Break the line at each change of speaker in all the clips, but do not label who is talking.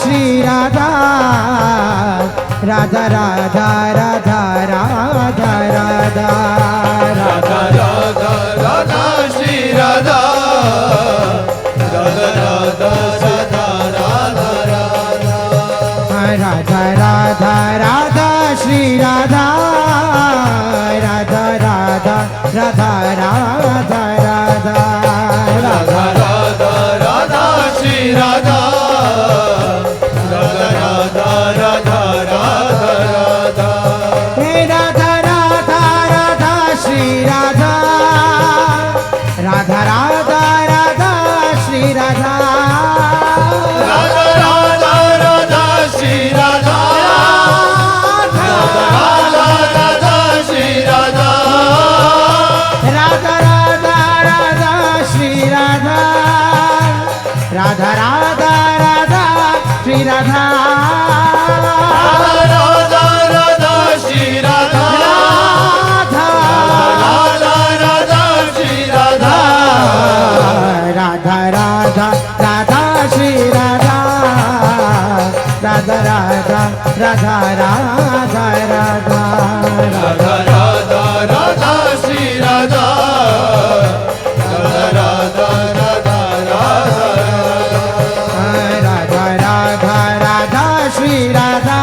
श्री राधा राधा राधा राधा राधा राधा
राधा राधा राधा श्री राधा राधा राधा राधा राधा
राधा राधा राधा श्री राधा राधा राधा राधा राधा राधा
राधा राधा राधा श्री राधा राधा राधा राधा राधा राधा
हे राधा राधा राधा श्री राधा राधा राधा राधा श्री राधा
राधा राधा राधा श्री राधा राधा राधा राधा श्री राधा
राधा राधा राधा श्री राधा राधा राधा राधा श्री राधा
राधा राधा श्री राधा राधा राधा श्री राधा
राधा राधा राधा श्री राधा राधा राधा राधा राधा राधा
राधा राधा राधा श्री राधा राधा राधा राधा राधा
राधा राधा राधा श्री राधा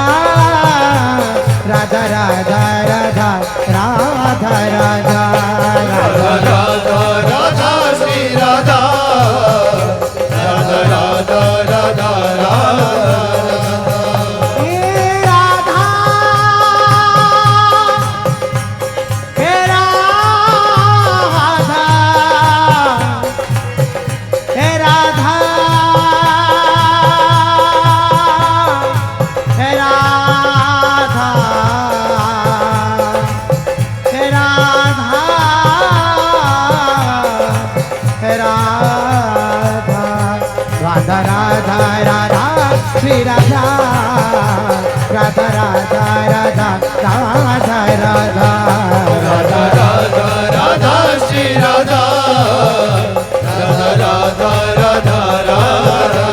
राधा राधा राधा राधा राधा
राधा राधा राधा श्री राधा राधा राधा राधा राधा
हे राधा हे राधा हे राधा हे राधा हे राधा हे राधा राधा राधा राधा श्री राधा राधा राधा राधा राधा राधा
राधा राधा राधा श्री राधा राधा राधा राधा राधा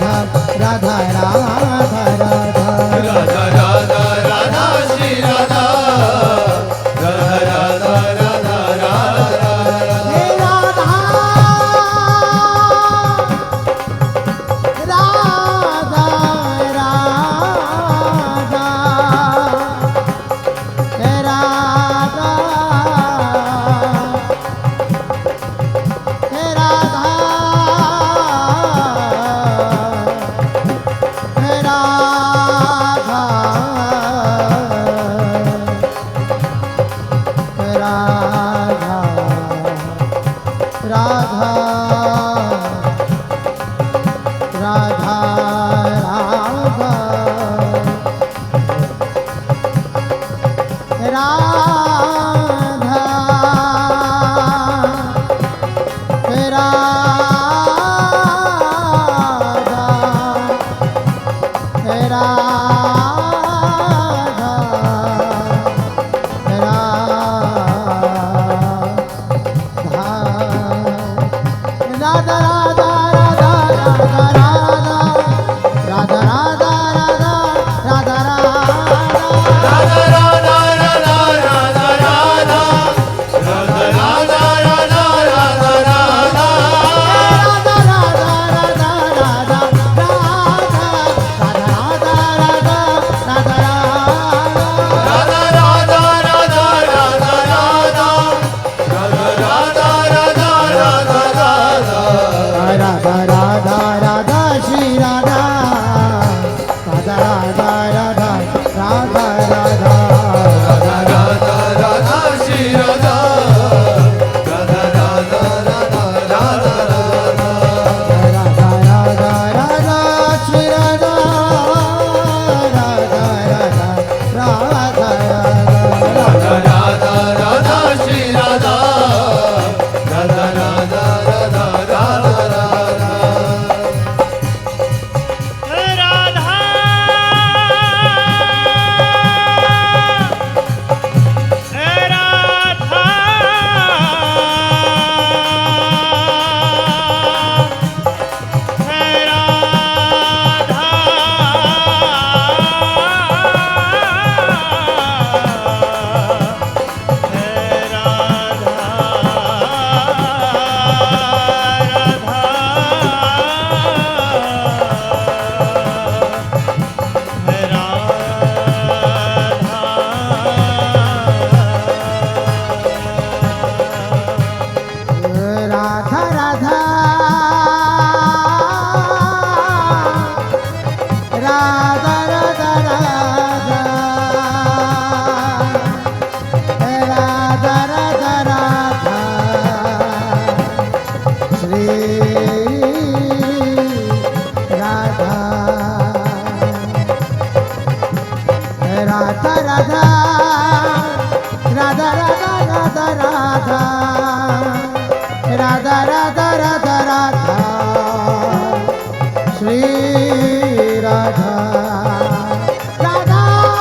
राधा राधा राधा
राधा राधा राधा श्री राधा राधा राधा राधा राधा
हे राधा राधा राधा हे राधा हे राधा हे राधा हे राधा राधा राधा राधा राधा हे राधा हे राधा हे राधा राधा राधा राधा राधा राधा राधा राधा राधा राधा राधा श्री राधा राधा राधा राधा राधा राधा
राधा राधा राधा श्री राधा राधा राधा राधा राधा
राधा राधा राधा श्री राधा राधा राधा राधा
राधा राधा राधा श्री राधा राधा राधा राधा राधा
राधा राधा राधा राधा राधा राधा राधा राधा श्री राधा राधा राधा राधा राधा राधा राधा राधा राधा राधा राधा श्री राधा राधा राधा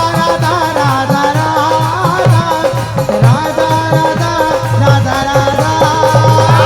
राधा राधा राधा राधा राधा राधा राधा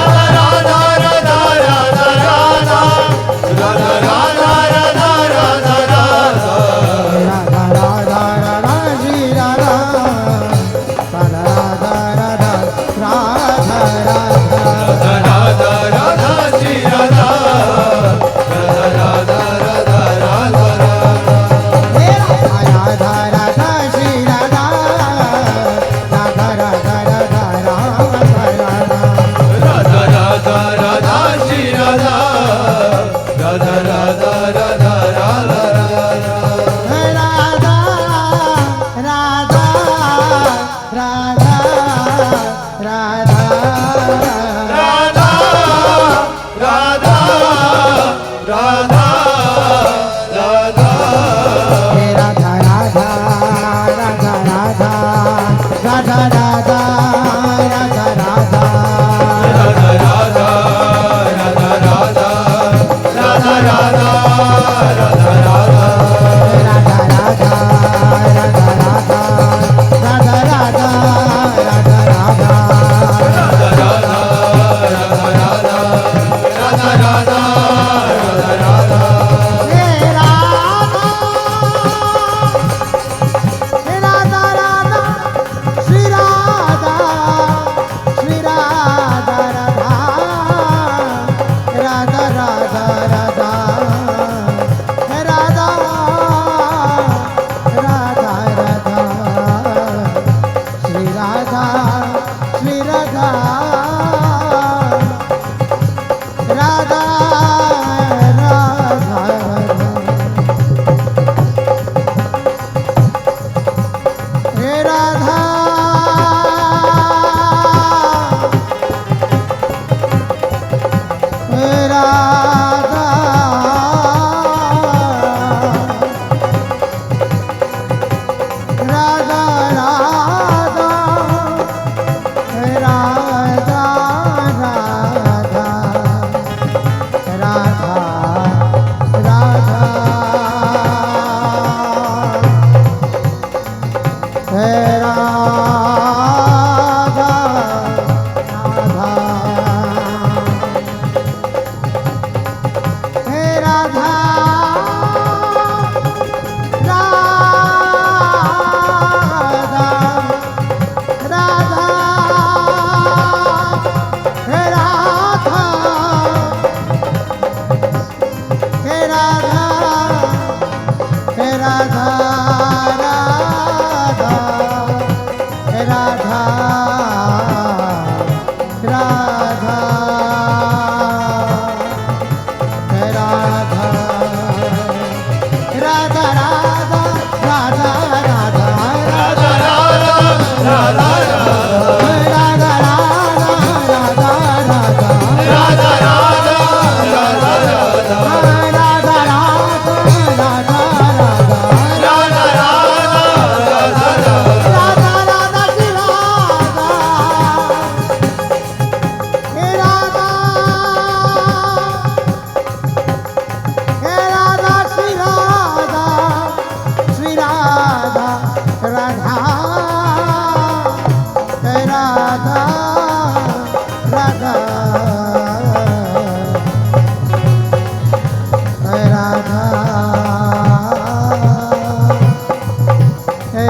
राधा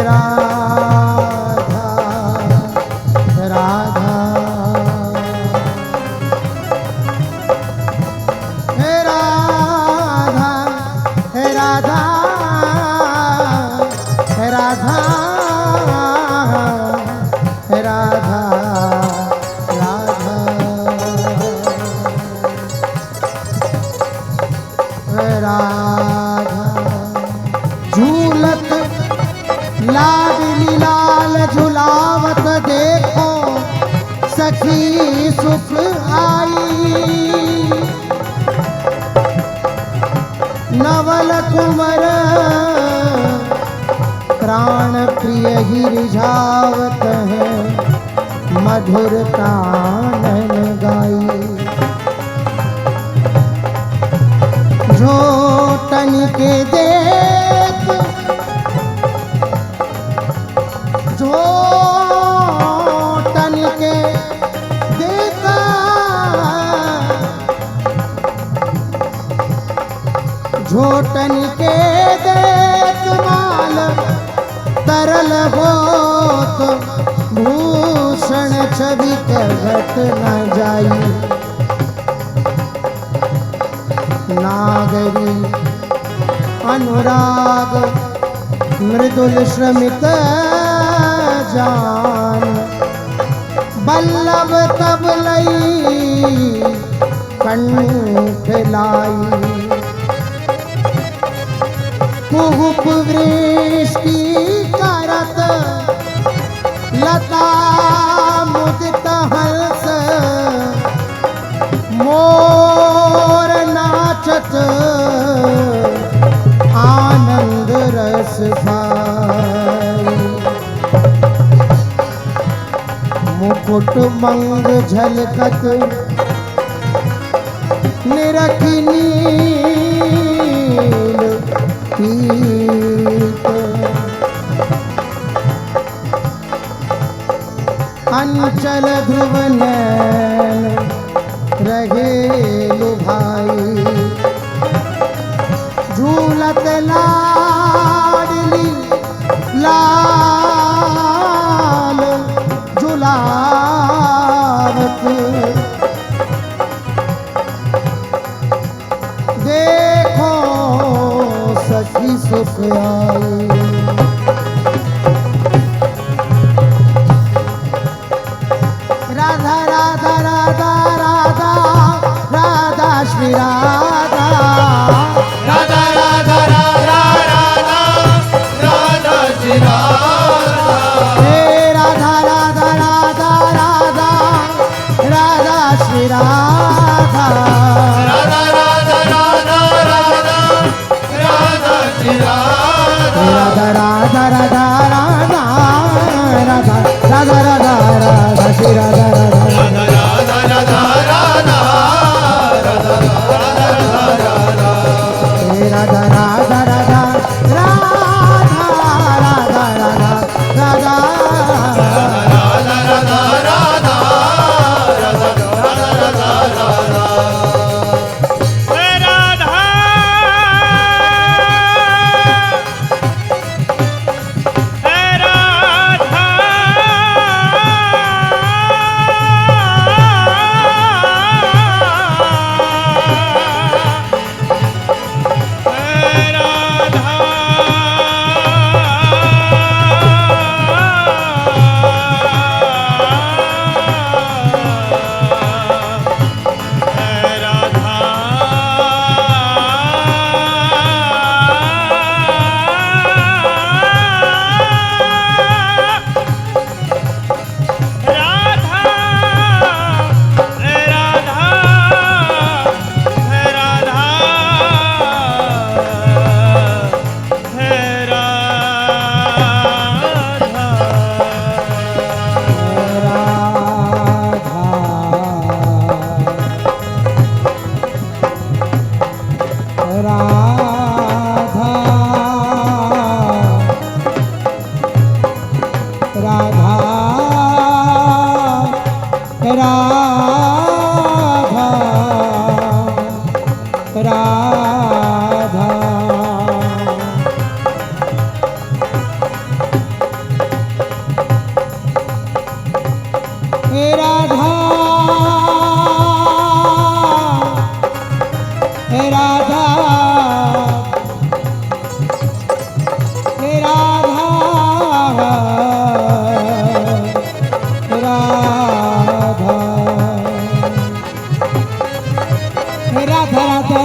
राधा राधा हे राधा हे राधा हे राधा हे राधा राधा हे राधा झूलत लाडली लाल झुलावत देखो सखी सुख आई नवल कुंवर प्राण प्रिय ही रिझावत है मधुर कानन गाई जो तन के देख जो तन के देखा झोटन के देख माल तरल होत भूषण छवि कहत न जाई नागरी अनुराग मृदुल श्रमित जान बल्लभ तब लई कंठ लाई कुहुप वृष्टि करत लता मुदित हंस मोर नाचत आनंद रस भाई मुकुट मंग झलकत निरखी नील पीत अंचल ध्रुव नैन रहे लुभाई झूलत लाडली लाल झुलावत देखो सखी सुख आई राधा राधा राधा राधा राधा श्री राधा
राधा राधा राधा राधा राधा श्री राधा
हे राधा राधा राधा राधा राधा श्री राधा
राधा राधा राधा राधा राधा श्री राधा
राधा राधा राधा राधा राधा राधा राधा राधा श्री राधा राधा
राधा राधा राधा राधा
हे राधा राधा राधा राधा राधा राधा राधा राधा राधा